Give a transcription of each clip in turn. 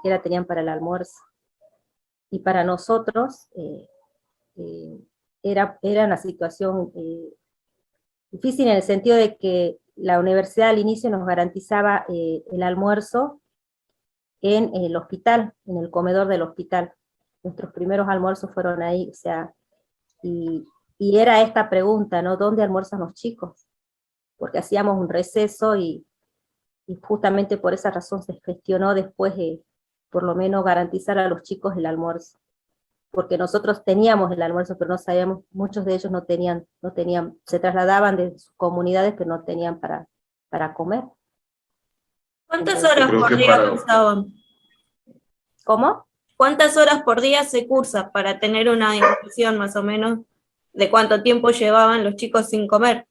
siquiera tenían para el almuerzo. Y para nosotros era una situación difícil en el sentido de que la universidad al inicio nos garantizaba el almuerzo en el hospital, en el comedor del hospital. Nuestros primeros almuerzos fueron ahí, o sea, y era esta pregunta, ¿no? ¿Dónde almuerzan los chicos? Porque hacíamos un receso y justamente por esa razón se gestionó después por lo menos garantizar a los chicos el almuerzo. Porque nosotros teníamos el almuerzo, pero no sabíamos, muchos de ellos no tenían, se trasladaban de sus comunidades, pero no tenían para comer. ¿Cuántas horas por día cursaban? ¿Cómo? ¿Cuántas horas por día se cursa para tener una impresión más o menos de cuánto tiempo llevaban los chicos sin comer?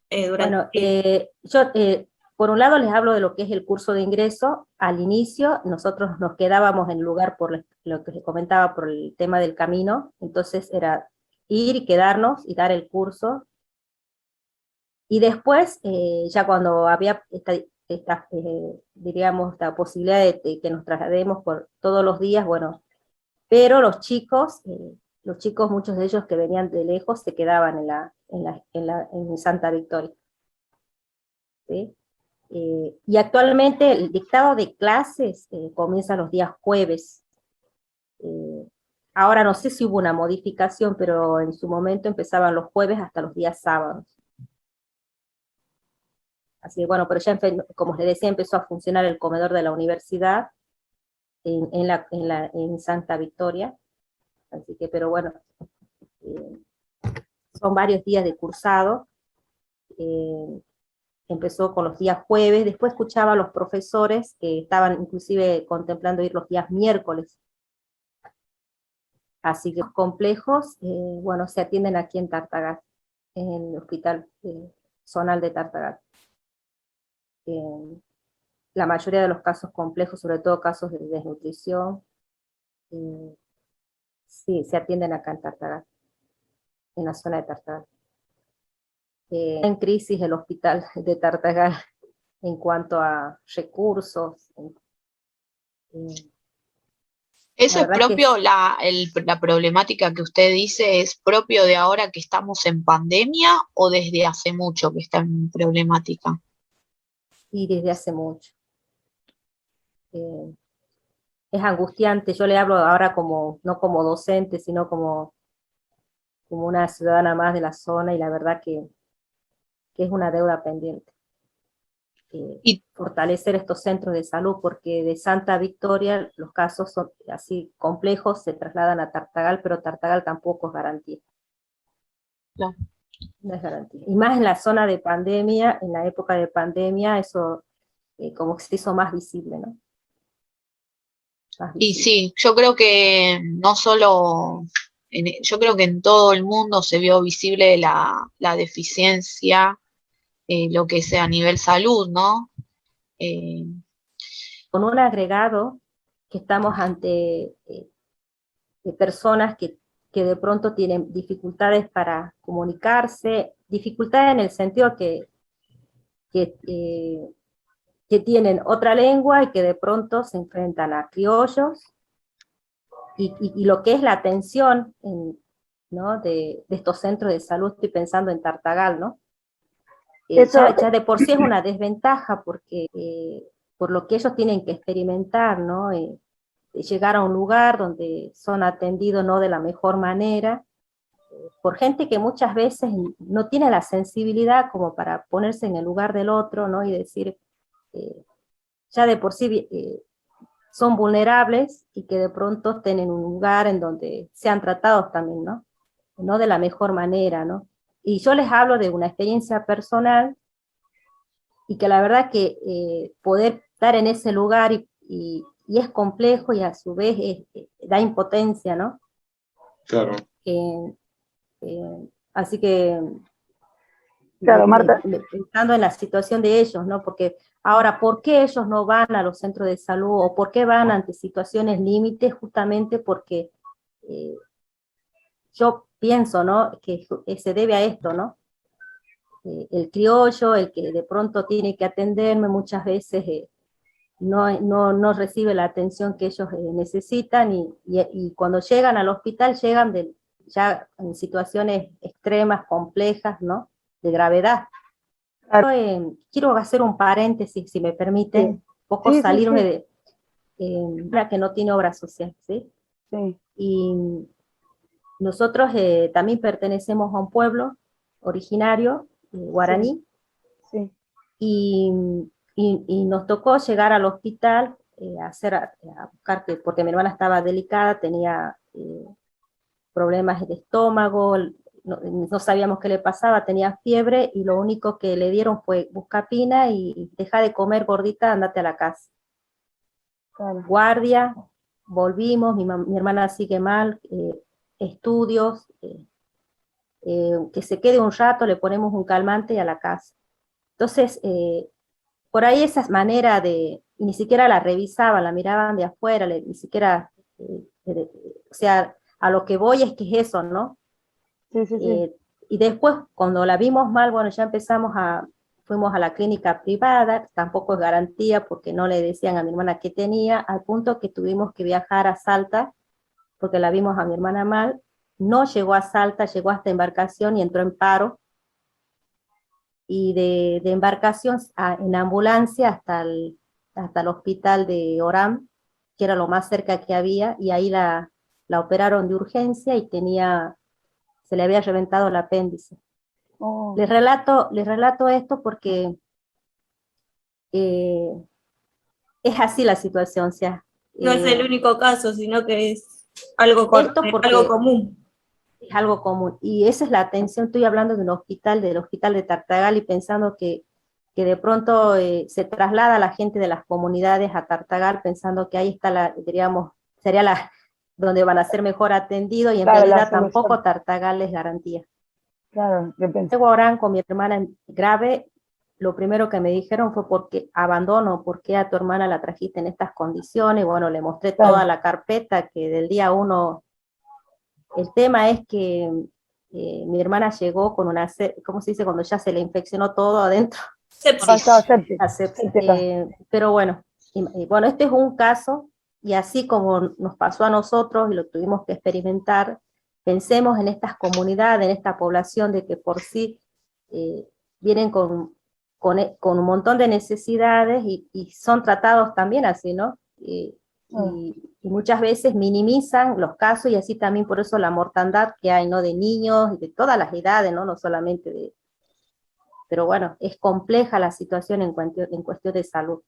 Bueno, yo por un lado les hablo de lo que es el curso de ingreso. Al inicio nosotros nos quedábamos en el lugar por lo que les comentaba, por el tema del camino, entonces era ir y quedarnos y dar el curso. Y después, ya cuando había diríamos, esta posibilidad de que nos traslademos por todos los días, bueno, pero los chicos, muchos de ellos que venían de lejos, se quedaban en Santa Victoria. ¿Sí? Y actualmente el dictado de clases comienza los días jueves. Ahora no sé si hubo una modificación, pero en su momento empezaban los jueves hasta los días sábados. Así que bueno, pero ya, como les decía, empezó a funcionar el comedor de la universidad en Santa Victoria. Así que, pero bueno, son varios días de cursado. Empezó con los días jueves, después escuchaba a los profesores que estaban inclusive contemplando ir los días miércoles. Así que los complejos, bueno, se atienden aquí en Tartagal, en el hospital zonal de Tartagal. La mayoría de los casos complejos, sobre todo casos de desnutrición, sí, se atienden acá en Tartagal, en la zona de Tartagal. En crisis el hospital de Tartagal en cuanto a recursos. ¿Eso es propio, la problemática que usted dice, es propio de ahora que estamos en pandemia o desde hace mucho que está en problemática? Y desde hace mucho. Es angustiante, yo le hablo ahora no como docente, sino como una ciudadana más de la zona, y la verdad que es una deuda pendiente. Y fortalecer estos centros de salud, porque de Santa Victoria los casos son así complejos, se trasladan a Tartagal, pero Tartagal tampoco es garantía. No. No es garantía. Y más en la zona de pandemia, en la época de pandemia, eso como que se hizo más visible, ¿no? Y sí, yo creo que no solo, yo creo que en todo el mundo se vio visible la deficiencia, lo que sea a nivel salud, ¿no? Con un agregado que estamos ante de personas que de pronto tienen dificultades para comunicarse, dificultades en el sentido que tienen otra lengua y que de pronto se enfrentan a criollos, y lo que es la atención ¿no? de estos centros de salud, estoy pensando en Tartagal, ¿no? Ya de por sí es una desventaja, porque por lo que ellos tienen que experimentar, ¿no? Llegar a un lugar donde son atendidos no de la mejor manera, por gente que muchas veces no tiene la sensibilidad como para ponerse en el lugar del otro, ¿no? Y decir, ya de por sí son vulnerables, y que de pronto estén en un lugar en donde sean tratados también, ¿no? No de la mejor manera, ¿no? Y yo les hablo de una experiencia personal, y que la verdad que poder estar en ese lugar y es complejo, y a su vez da impotencia, ¿no? Claro. Así que, claro, Marta, pensando en la situación de ellos, ¿no? Porque ahora, ¿por qué ellos no van a los centros de salud, o por qué van ante situaciones límites? Justamente porque yo pienso, ¿no? Que se debe a esto, ¿no? El criollo, el que de pronto tiene que atenderme muchas veces, no recibe la atención que ellos necesitan y cuando llegan al hospital llegan ya en situaciones extremas, complejas, ¿no? De gravedad. Claro. Quiero hacer un paréntesis, si me permiten, un poco Sí, sí, salirme sí. de una que no tiene obra social, ¿sí? Sí, Y nosotros también pertenecemos a un pueblo originario, guaraní, sí. y, y nos tocó llegar al hospital a buscar, porque mi hermana estaba delicada, tenía problemas de estómago, no sabíamos qué le pasaba, tenía fiebre, y lo único que le dieron fue buscapina y deja de comer gordita, andate a la casa. Claro. Guardia, volvimos, mi hermana sigue mal, estudios, que se quede un rato, le ponemos un calmante y a la casa. Entonces, por ahí esa manera y ni siquiera la revisaban, la miraban de afuera, ni siquiera, o sea, a lo que voy es que es eso, ¿no? Sí, sí, sí. Y después, cuando la vimos mal, bueno, ya fuimos a la clínica privada, tampoco es garantía porque no le decían a mi hermana qué tenía, al punto que tuvimos que viajar a Salta, porque la vimos a mi hermana mal, no llegó a Salta, llegó hasta Embarcación y entró en paro, y de Embarcación en ambulancia hasta el hospital de Orán, que era lo más cerca que había, y ahí la operaron de urgencia y se le había reventado el apéndice. Oh, Les relato esto porque eh, es así la situación, o sea, No es el único caso, sino que es algo, esto algo porque común. es algo común, y esa es la atención. Estoy hablando de un hospital, del hospital de Tartagal, y pensando que de pronto se traslada la gente de las comunidades a Tartagal, pensando que ahí está diríamos, sería donde van a ser mejor atendidos, y en claro, la realidad solución. tampoco Tartagal les garantía. Claro, yo pensé. Llego a Orán con mi hermana grave, lo primero que me dijeron fue: porque abandono, ¿por qué a tu hermana la trajiste en estas condiciones? Bueno, le mostré toda Claro. la carpeta que del día uno. El tema es que mi hermana llegó con ¿cómo se dice? Cuando ya se le infeccionó todo adentro. Avanzado Sepsis. sepsis. Pero bueno, y bueno, este es un caso, y así como nos pasó a nosotros y lo tuvimos que experimentar, pensemos en estas comunidades, en esta población de que por sí vienen con un montón de necesidades y son tratados también así, ¿no? Y muchas veces minimizan los casos, y así también por eso la mortandad que hay, ¿no? De niños y de todas las edades, ¿no? No solamente de... Pero bueno, es compleja la situación en cuestión de salud.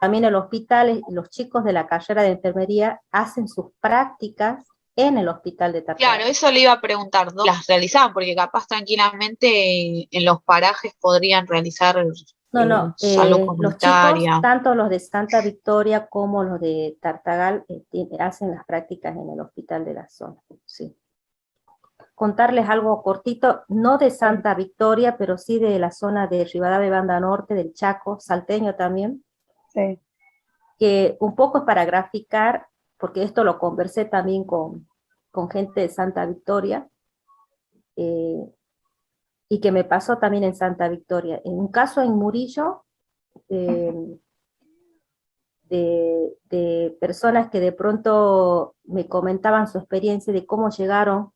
También en el hospital, los chicos de la carrera de enfermería hacen sus prácticas en el hospital de Tartagal. Claro, eso le iba a preguntar, ¿no? Las realizaban, porque capaz tranquilamente en los parajes podrían realizar No, salud los chicos, comunitaria. tanto los de Santa Victoria como los de Tartagal, hacen las prácticas en el hospital de la zona, sí. Contarles algo cortito, no de Santa Victoria, pero sí de la zona de Rivadavia, Banda Norte, del Chaco, salteño también, Sí. que un poco es para graficar, porque esto lo conversé también con gente de Santa Victoria, y que me pasó también en Santa Victoria. En un caso en Murillo, eh, de personas que de pronto me comentaban su experiencia de cómo llegaron.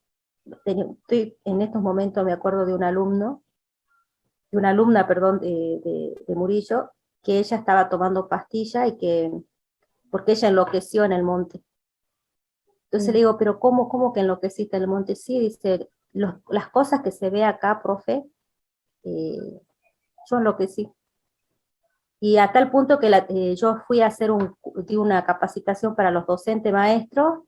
En estos momentos me acuerdo de un alumno, de una alumna, perdón, de Murillo, que ella estaba tomando pastilla porque ella enloqueció en el monte. Entonces le digo: pero ¿cómo que enloqueciste en el monte? Sí, dice, las cosas que se ve acá, profe, yo enloquecí. Y a tal punto que yo fui a di una capacitación para los docentes maestros,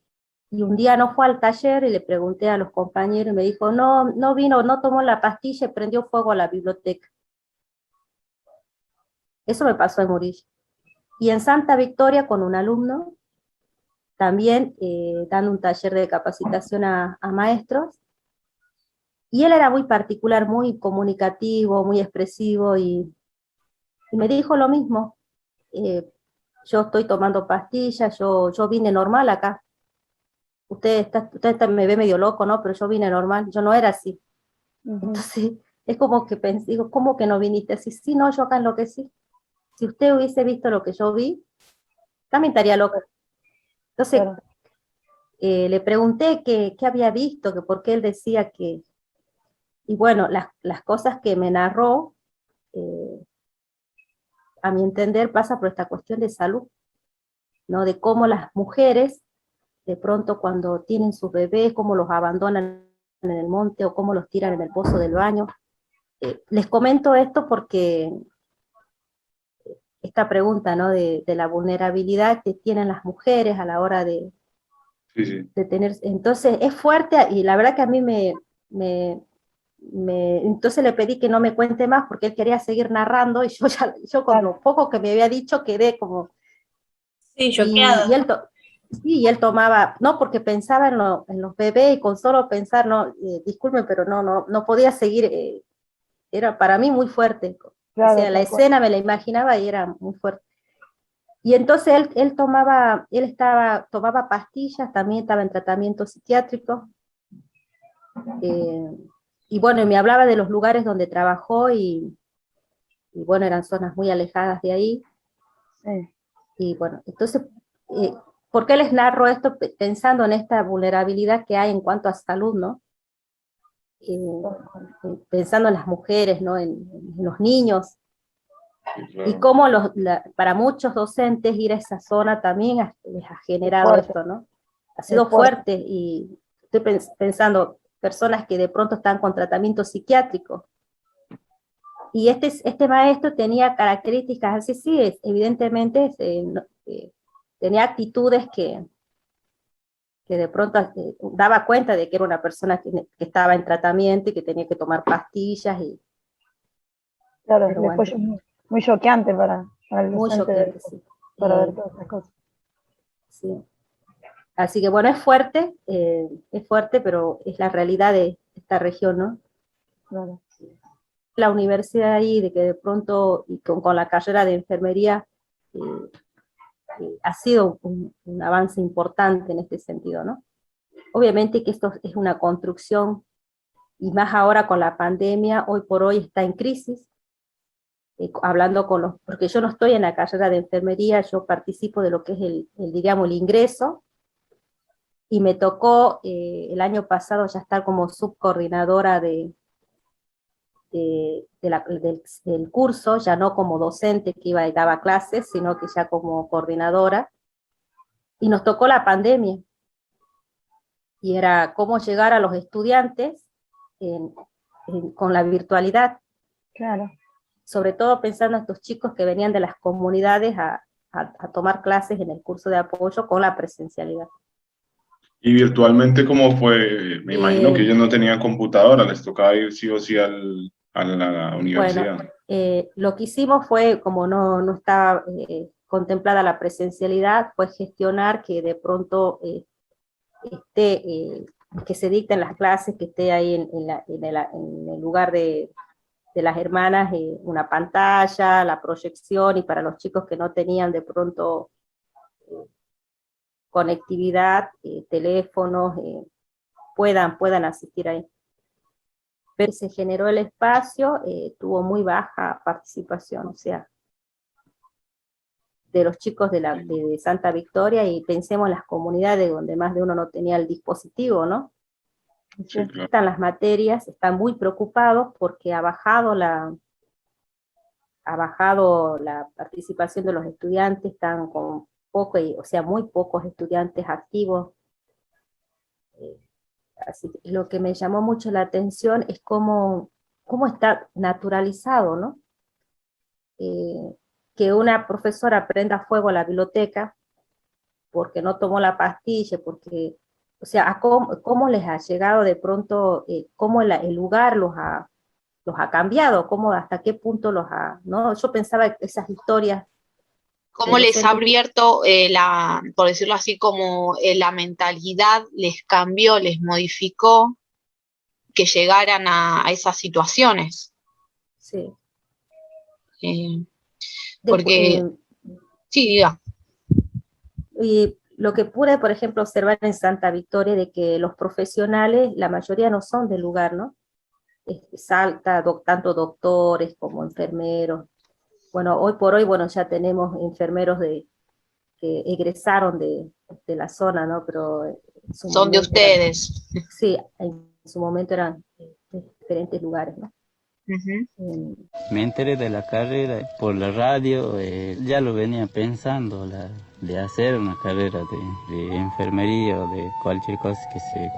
y un día no fue al taller, y le pregunté a los compañeros y me dijo: no vino, no tomó la pastilla y prendió fuego a la biblioteca. Eso me pasó en Murillo. Y en Santa Victoria con un alumno, también dando un taller de capacitación a maestros, y él era muy particular, muy comunicativo, muy expresivo, y me dijo lo mismo: yo estoy tomando pastillas, yo vine normal acá. Usted me ve medio loco, ¿no? Pero yo vine normal, yo no era así. Entonces, es como que digo: ¿cómo que no viniste así? Sí, no, yo acá enloquecí. Si usted hubiese visto lo que yo vi, también estaría loca. Entonces, Claro. le pregunté qué había visto, que por qué él decía que, y bueno, las cosas que me narró, eh, a mi entender, pasa por esta cuestión de salud, ¿no? De cómo las mujeres, de pronto cuando tienen sus bebés, cómo los abandonan en el monte o cómo los tiran en el pozo del baño. Les comento esto porque esta pregunta, ¿no? De la vulnerabilidad que tienen las mujeres a la hora Sí, sí. de tener, entonces es fuerte y la verdad que a mí entonces le pedí que no me cuente más porque él quería seguir narrando y yo con lo poco que me había dicho quedé como, Sí, y choqueada. sí, y él tomaba, no, porque pensaba en los bebés y con solo pensar, no, disculpen, pero no podía seguir, era para mí muy fuerte, o Claro, sea, la tal cual. escena me la imaginaba y era muy fuerte. Y entonces tomaba pastillas, también estaba en tratamiento psiquiátrico, y bueno, y me hablaba de los lugares donde trabajó y bueno, eran zonas muy alejadas de ahí, Sí, y bueno, entonces, ¿por qué les narro esto? Pensando en esta vulnerabilidad que hay en cuanto a salud, ¿no? tal cual. Pensando en las mujeres, ¿no? En los niños, Sí, y claro. cómo para muchos docentes ir a esa zona también les ha generado Fuerte. esto, ¿no? Ha Es sido fuerte. fuerte y estoy pensando, personas que de pronto están con tratamiento psiquiátrico. Y este maestro tenía características así, sí, evidentemente tenía actitudes que de pronto daba cuenta de que era una persona que estaba en tratamiento y que tenía que tomar pastillas, Claro, pero bueno, después muy, muy choqueante para el muy docente choqueante, sí. para ver todas estas cosas. Sí. Así que bueno, es fuerte, pero es la realidad de esta región, ¿no? Claro. La universidad ahí, de que de pronto, y con la carrera de enfermería, eh, ha sido un avance importante en este sentido, ¿no? Obviamente que esto es una construcción, y más ahora con la pandemia, hoy por hoy está en crisis, hablando porque yo no estoy en la carrera de enfermería, yo participo de lo que es digamos, el ingreso, y me tocó el año pasado ya estar como subcoordinadora del curso, ya no como docente que iba y daba clases, sino que ya como coordinadora, y nos tocó la pandemia, y era cómo llegar a los estudiantes en- con la virtualidad, Claro. sobre todo pensando en estos chicos que venían de las comunidades a tomar clases en el curso de apoyo con la presencialidad. Y virtualmente, ¿cómo fue? Me imagino que Eh, ellos no tenían computadora, les tocaba ir sí o sí a la bueno, universidad. lo que hicimos fue, como no estaba contemplada la presencialidad, fue gestionar que de pronto que se dicten las clases, que esté ahí en el lugar de las hermanas, una pantalla, la proyección, y para los chicos que no tenían de pronto conectividad, teléfonos, puedan asistir ahí. Pero se generó el espacio, tuvo muy baja participación, o sea, de los chicos de Santa Victoria, y pensemos en las comunidades donde más de uno no tenía el dispositivo, ¿no? Sí, claro. Están las materias, están muy preocupados porque ha bajado la participación de los estudiantes, están con poco, o sea, muy pocos estudiantes activos. Así que lo que me llamó mucho la atención es cómo está naturalizado, ¿no? Eh, que una profesora prenda fuego a la biblioteca porque no tomó la pastilla, porque, o sea, cómo les ha llegado de pronto, cómo el lugar los ha cambiado, cómo, hasta qué punto ¿no? Yo pensaba que esas historias de ¿Cómo les ha docentes, abierto por decirlo así, como la mentalidad les cambió, les modificó que llegaran a esas situaciones? sí. Eh, Después, porque, sí, diga. y lo que pude, por ejemplo, observar en Santa Victoria, de que los profesionales, la mayoría no son del lugar, ¿no? Salta, tanto doctores como enfermeros. Bueno, hoy por hoy, bueno, ya tenemos enfermeros que egresaron de la zona, ¿no? Pero en su Son de momento eran- ustedes. sí, en su momento eran de diferentes lugares, ¿no? Ujú. Me enteré de la carrera por la radio, ya lo venía pensando, de hacer una carrera de enfermería o de cualquier cosa que se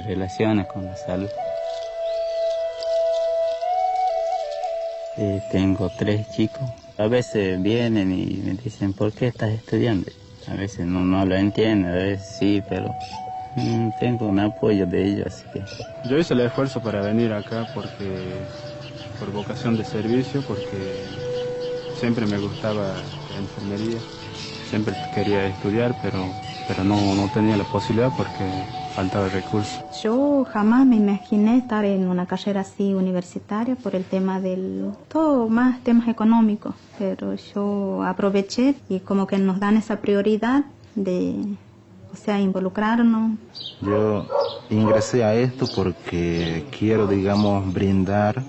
relacione con la salud. Tengo 3 chicos. A veces vienen y me dicen, ¿por qué estás estudiando? A veces no lo entienden, a veces sí, pero tengo un apoyo de ellos, así que... Yo hice el esfuerzo para venir acá por vocación de servicio, porque siempre me gustaba la enfermería, siempre quería estudiar, pero no tenía la posibilidad porque faltaba recursos. Yo jamás me imaginé estar en una carrera así universitaria por el tema todo más temas económicos, pero yo aproveché y como que nos dan esa prioridad de, o sea, involucrarnos. Yo ingresé a esto porque quiero, digamos, brindar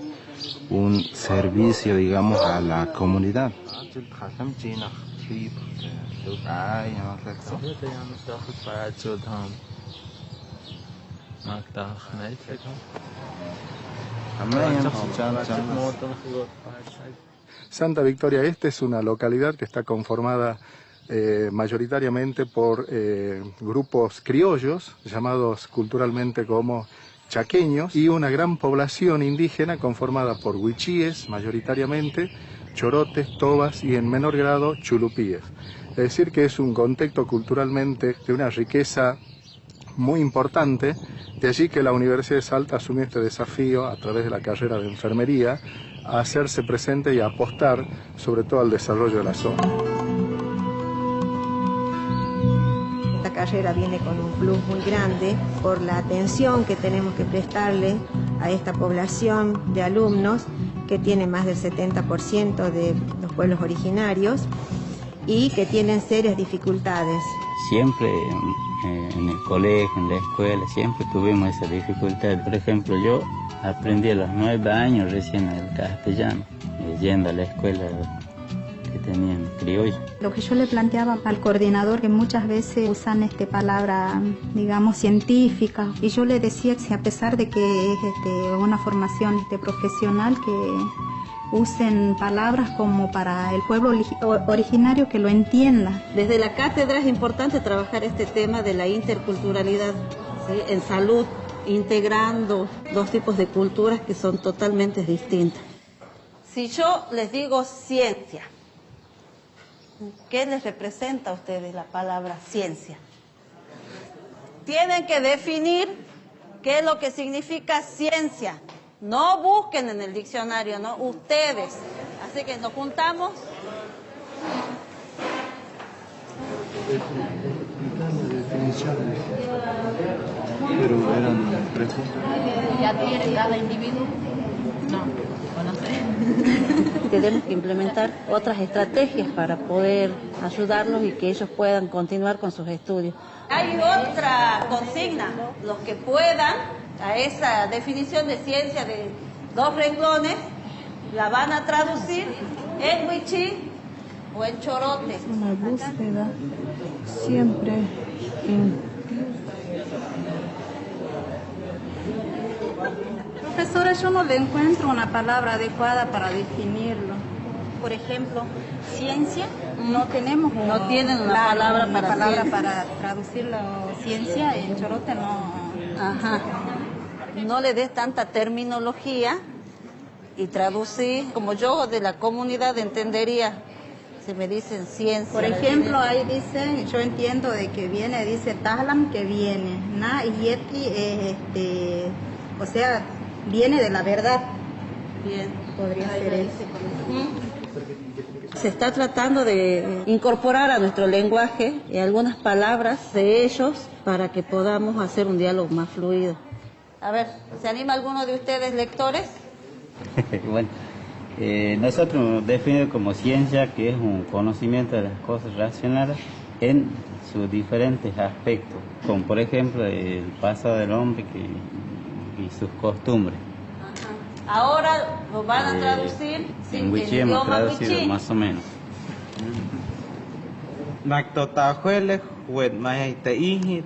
un servicio, digamos, a la comunidad. Santa Victoria Este es una localidad que está conformada mayoritariamente por grupos criollos, llamados culturalmente como chaqueños, y una gran población indígena conformada por huichíes, mayoritariamente, chorotes, tobas y en menor grado chulupíes. Es decir, que es un contexto culturalmente de una riqueza muy importante, de allí que la Universidad de Salta asumió este desafío a través de la carrera de enfermería a hacerse presente y a apostar sobre todo al desarrollo de la zona. Esta carrera viene con un plus muy grande por la atención que tenemos que prestarle a esta población de alumnos que tiene más del 70% de los pueblos originarios y que tienen serias dificultades. Siempre en el colegio, en la escuela, siempre tuvimos esa dificultad. Por ejemplo, yo aprendí a los 9 años recién el castellano, yendo a la escuela que tenían criollo. Lo que yo le planteaba al coordinador, que muchas veces usan palabra, digamos, científica, y yo le decía que a pesar de que es una formación profesional, que usen palabras como para el pueblo originario que lo entienda. Desde la cátedra es importante trabajar este tema de la interculturalidad, ¿sí? En salud, integrando 2 tipos de culturas que son totalmente distintas. Si yo les digo ciencia, ¿qué les representa a ustedes la palabra ciencia? Tienen que definir qué es lo que significa ciencia. No busquen en el diccionario, no, ustedes. Así que nos juntamos. Pero eran 3 puntos. ¿Ya tiene cada individuo? No, conocer. Tenemos que implementar otras estrategias para poder ayudarlos y que ellos puedan continuar con sus estudios. Hay otra consigna, los que puedan, a esa definición de ciencia de 2 renglones, la van a traducir en huichí o en chorote. Una búsqueda siempre. Profesora, yo no le encuentro una palabra adecuada para definirlo. Por ejemplo, ciencia, no tenemos No tienen una palabra para traducirlo. Ciencia en chorote no. Ajá. No le des tanta terminología y traducir, como yo de la comunidad entendería, si me dicen ciencia. Por ejemplo, ahí dice, yo entiendo de que viene, dice Tahlam que viene, Na y Yeti, o sea, viene de la verdad. Bien. Podría ser eso. Se está tratando de incorporar a nuestro lenguaje algunas palabras de ellos para que podamos hacer un diálogo más fluido. A ver, ¿se anima alguno de ustedes, lectores? Bueno, nosotros definimos como ciencia, que es un conocimiento de las cosas relacionadas en sus diferentes aspectos, como por ejemplo el pasado del hombre y sus costumbres. Ajá. Ahora lo van a traducir en huichí hemos traducido más o menos. Mactotajuele, huet maite inhit,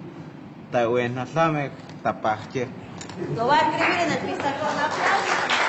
ta uen nasamek, tapache. Lo va a escribir en el pizarrón.